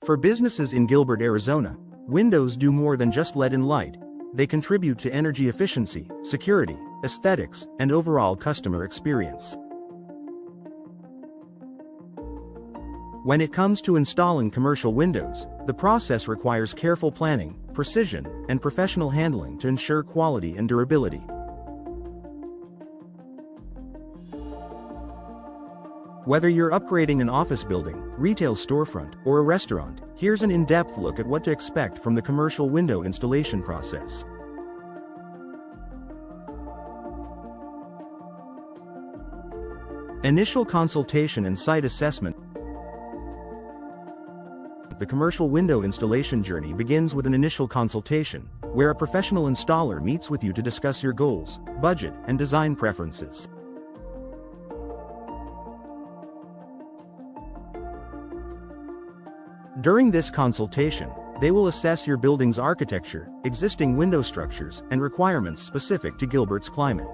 For businesses in Gilbert, Arizona, windows do more than just let in light. They contribute to energy efficiency, security, aesthetics, and overall customer experience. When it comes to installing commercial windows, the process requires careful planning, precision, and professional handling to ensure quality and durability. Whether you're upgrading an office building, retail storefront, or a restaurant, here's an in-depth look at what to expect from the commercial window installation process. Initial consultation and site assessment. The commercial window installation journey begins with an initial consultation, where a professional installer meets with you to discuss your goals, budget, and design preferences. During this consultation, they will assess your building's architecture, existing window structures, and requirements specific to Gilbert's climate.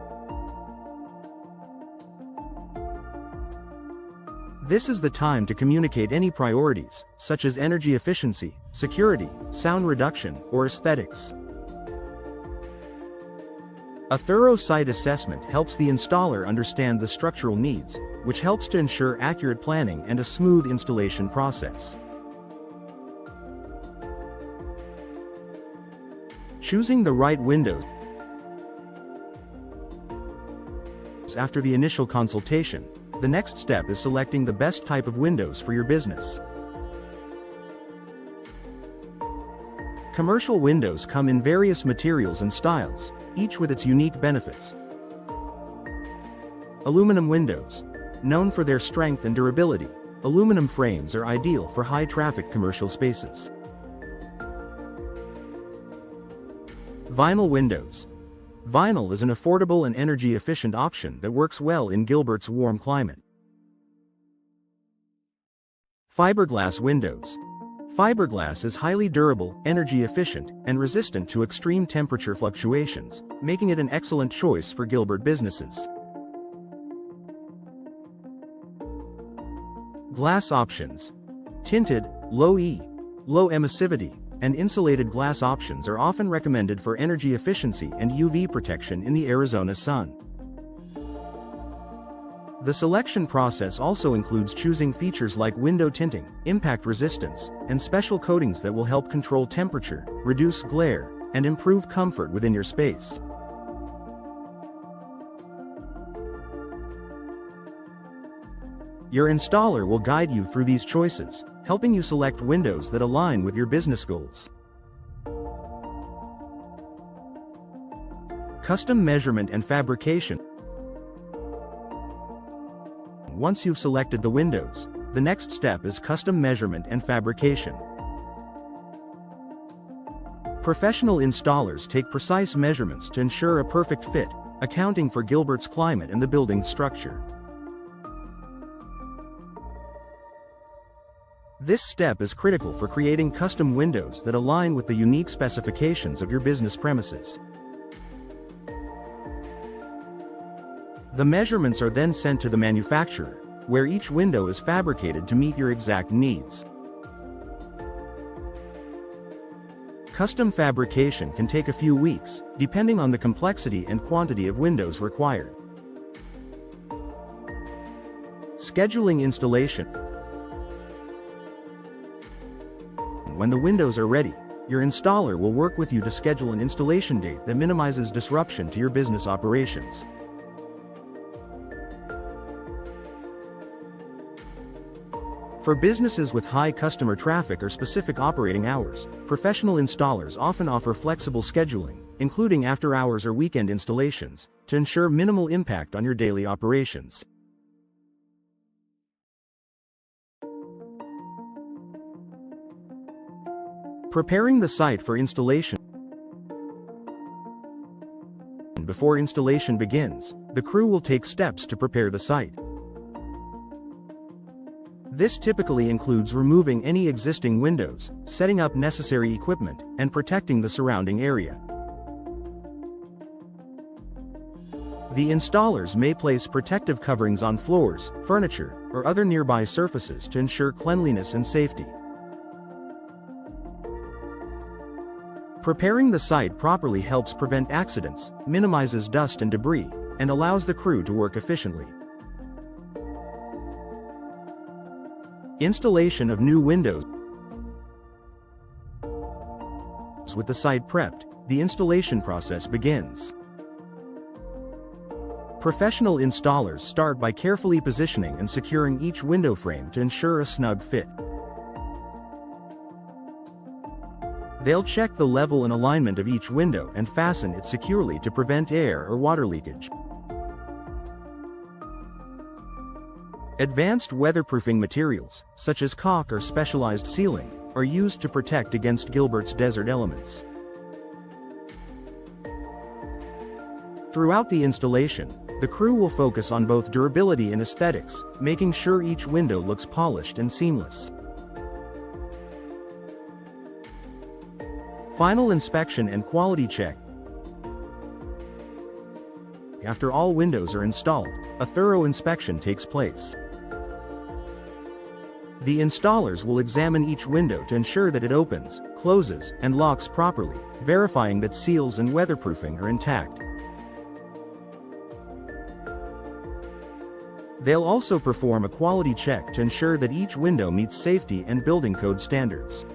This is the time to communicate any priorities, such as energy efficiency, security, sound reduction, or aesthetics. A thorough site assessment helps the installer understand the structural needs, which helps to ensure accurate planning and a smooth installation process. Choosing the right windows. After the initial consultation, the next step is selecting the best type of windows for your business. Commercial windows come in various materials and styles, each with its unique benefits. Aluminum windows. Known for their strength and durability, aluminum frames are ideal for high-traffic commercial spaces. Vinyl windows. Vinyl is an affordable and energy-efficient option that works well in Gilbert's warm climate. Fiberglass windows. Fiberglass is highly durable, energy-efficient, and resistant to extreme temperature fluctuations, making it an excellent choice for Gilbert businesses. Glass options. Tinted, low-E, low emissivity, and insulated glass options are often recommended for energy efficiency and UV protection in the Arizona sun. The selection process also includes choosing features like window tinting, impact resistance, and special coatings that will help control temperature, reduce glare, and improve comfort within your space. Your installer will guide you through these choices, helping you select windows that align with your business goals. Custom measurement and fabrication. Once you've selected the windows, the next step is custom measurement and fabrication. Professional installers take precise measurements to ensure a perfect fit, accounting for Gilbert's climate and the building's structure. This step is critical for creating custom windows that align with the unique specifications of your business premises. The measurements are then sent to the manufacturer, where each window is fabricated to meet your exact needs. Custom fabrication can take a few weeks, depending on the complexity and quantity of windows required. Scheduling installation. When the windows are ready, your installer will work with you to schedule an installation date that minimizes disruption to your business operations. For businesses with high customer traffic or specific operating hours, professional installers often offer flexible scheduling, including after-hours or weekend installations, to ensure minimal impact on your daily operations. Preparing the site for installation. Before installation begins, the crew will take steps to prepare the site. This typically includes removing any existing windows, setting up necessary equipment, and protecting the surrounding area. The installers may place protective coverings on floors, furniture, or other nearby surfaces to ensure cleanliness and safety. Preparing the site properly helps prevent accidents, minimizes dust and debris, and allows the crew to work efficiently. Installation of new windows. With the site prepped, the installation process begins. Professional installers start by carefully positioning and securing each window frame to ensure a snug fit. They'll check the level and alignment of each window and fasten it securely to prevent air or water leakage. Advanced weatherproofing materials, such as caulk or specialized sealing, are used to protect against Gilbert's desert elements. Throughout the installation, the crew will focus on both durability and aesthetics, making sure each window looks polished and seamless. Final inspection and quality check. After all windows are installed, a thorough inspection takes place. The installers will examine each window to ensure that it opens, closes, and locks properly, verifying that seals and weatherproofing are intact. They'll also perform a quality check to ensure that each window meets safety and building code standards.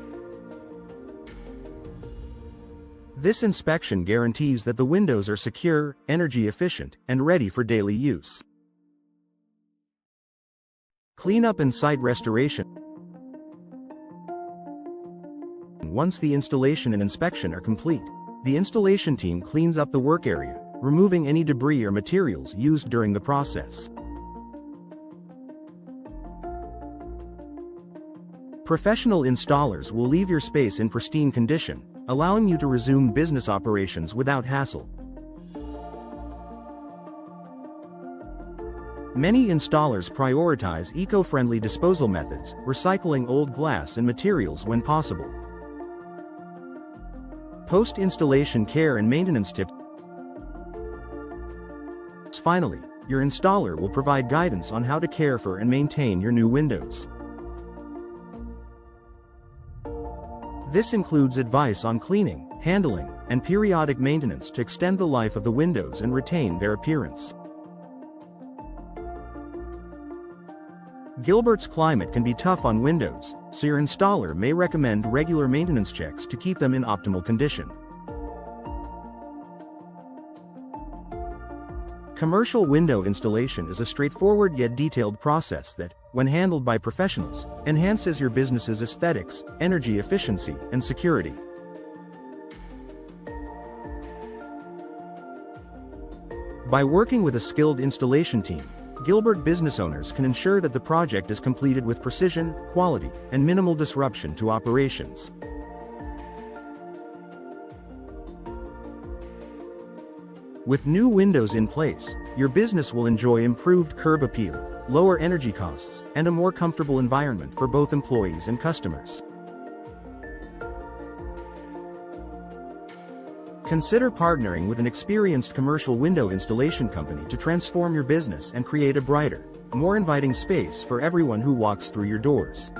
This inspection guarantees that the windows are secure, energy efficient, and ready for daily use. Cleanup and site restoration. Once the installation and inspection are complete, the installation team cleans up the work area, removing any debris or materials used during the process. Professional installers will leave your space in pristine condition, allowing you to resume business operations without hassle. Many installers prioritize eco-friendly disposal methods, recycling old glass and materials when possible. Post-installation care and maintenance tips. Finally, your installer will provide guidance on how to care for and maintain your new windows. This includes advice on cleaning, handling, and periodic maintenance to extend the life of the windows and retain their appearance. Gilbert's climate can be tough on windows, so your installer may recommend regular maintenance checks to keep them in optimal condition. Commercial window installation is a straightforward yet detailed process that, when handled by professionals, enhances your business's aesthetics, energy efficiency, and security. By working with a skilled installation team, Gilbert business owners can ensure that the project is completed with precision, quality, and minimal disruption to operations. With new windows in place, your business will enjoy improved curb appeal, lower energy costs, and a more comfortable environment for both employees and customers. Consider partnering with an experienced commercial window installation company to transform your business and create a brighter, more inviting space for everyone who walks through your doors.